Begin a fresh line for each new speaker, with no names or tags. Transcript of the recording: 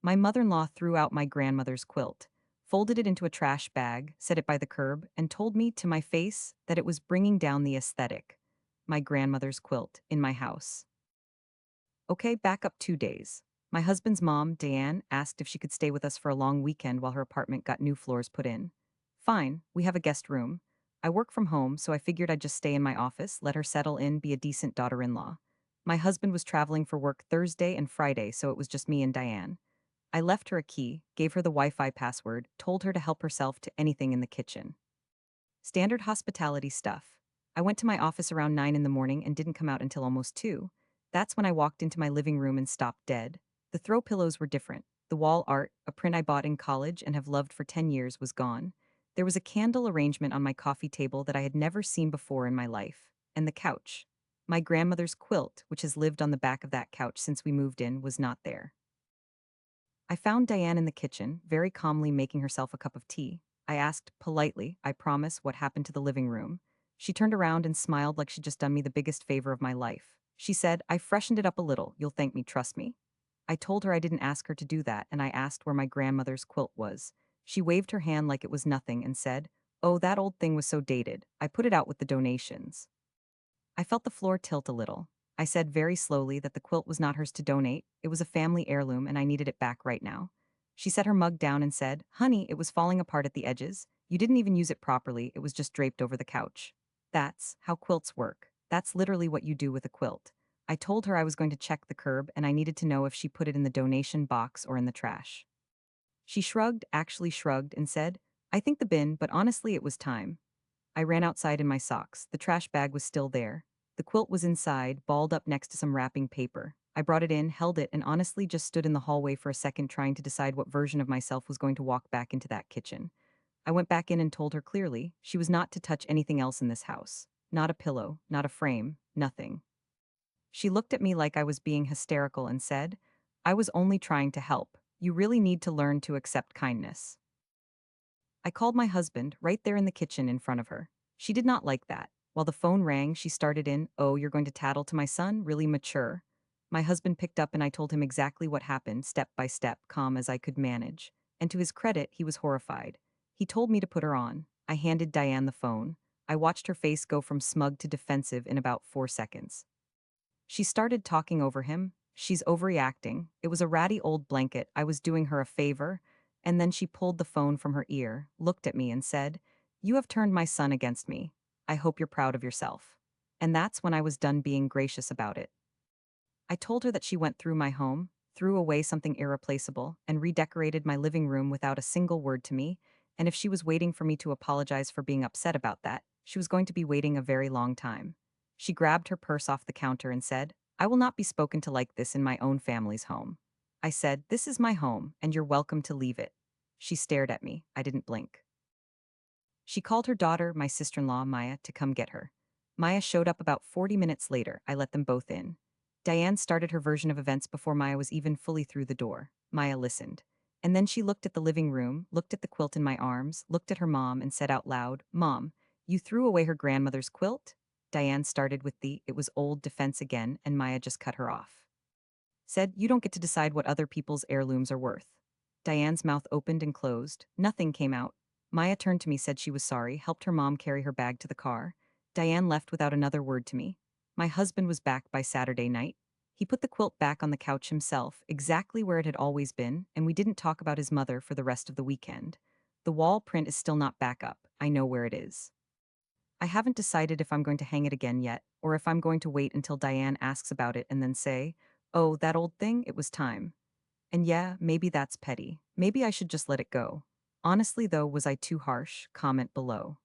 My mother-in-law threw out my grandmother's quilt, folded it into a trash bag, set it by the curb, and told me to my face that it was bringing down the aesthetic. My grandmother's quilt in my house. Okay, back up 2 days. My husband's mom, Diane, asked if she could stay with us for a long weekend while her apartment got new floors put in. Fine, we have a guest room. I work from home, so I figured I'd just stay in my office, let her settle in, be a decent daughter-in-law. My husband was traveling for work Thursday and Friday, so it was just me and Diane. I left her a key, gave her the Wi-Fi password, told her to help herself to anything in the kitchen. Standard hospitality stuff. I went to my office around 9 in the morning and didn't come out until almost 2. That's when I walked into my living room and stopped dead. The throw pillows were different. The wall art, a print I bought in college and have loved for 10 years, was gone. There was a candle arrangement on my coffee table that I had never seen before in my life. And the couch. My grandmother's quilt, which has lived on the back of that couch since we moved in, was not there. I found Diane in the kitchen, very calmly making herself a cup of tea. I asked, politely, I promise, what happened to the living room. She turned around and smiled like she'd just done me the biggest favor of my life. She said, I freshened it up a little, you'll thank me, trust me. I told her I didn't ask her to do that, and I asked where my grandmother's quilt was. She waved her hand like it was nothing and said, oh, that old thing was so dated. I put it out with the donations. I felt the floor tilt a little. I said very slowly that the quilt was not hers to donate, it was a family heirloom and I needed it back right now. She set her mug down and said, honey, it was falling apart at the edges. You didn't even use it properly, it was just draped over the couch. That's how quilts work. That's literally what you do with a quilt. I told her I was going to check the curb and I needed to know if she put it in the donation box or in the trash. She shrugged, actually shrugged, and said, I think the bin, but honestly it was time. I ran outside in my socks. The trash bag was still there. The quilt was inside, balled up next to some wrapping paper. I brought it in, held it, and honestly just stood in the hallway for a second trying to decide what version of myself was going to walk back into that kitchen. I went back in and told her clearly she was not to touch anything else in this house. Not a pillow, not a frame, nothing. She looked at me like I was being hysterical and said, I was only trying to help. You really need to learn to accept kindness. I called my husband right there in the kitchen in front of her. She did not like that. While the phone rang, she started in, oh, you're going to tattle to my son? Really mature. My husband picked up and I told him exactly what happened, step by step, calm as I could manage. And to his credit, he was horrified. He told me to put her on. I handed Diane the phone. I watched her face go from smug to defensive in about 4 seconds. She started talking over him. She's overreacting. It was a ratty old blanket. I was doing her a favor. And then she pulled the phone from her ear, looked at me and said, you have turned my son against me. I hope you're proud of yourself. And that's when I was done being gracious about it. I told her that she went through my home, threw away something irreplaceable, and redecorated my living room without a single word to me, and if she was waiting for me to apologize for being upset about that, she was going to be waiting a very long time. She grabbed her purse off the counter and said, I will not be spoken to like this in my own family's home. I said, this is my home, and you're welcome to leave it. She stared at me. I didn't blink. She called her daughter, my sister-in-law, Maya, to come get her. Maya showed up about 40 minutes later. I let them both in. Diane started her version of events before Maya was even fully through the door. Maya listened. And then she looked at the living room, looked at the quilt in my arms, looked at her mom, and said out loud, Mom, you threw away her grandmother's quilt? Diane started with the, it was old defense again, and Maya just cut her off. Said, you don't get to decide what other people's heirlooms are worth. Diane's mouth opened and closed. Nothing came out. Maya turned to me, said she was sorry, helped her mom carry her bag to the car. Diane left without another word to me. My husband was back by Saturday night. He put the quilt back on the couch himself, exactly where it had always been, and we didn't talk about his mother for the rest of the weekend. The wall print is still not back up. I know where it is. I haven't decided if I'm going to hang it again yet, or if I'm going to wait until Diane asks about it and then say, oh, that old thing, it was time. And yeah, maybe that's petty. Maybe I should just let it go. Honestly though, was I too harsh? Comment below.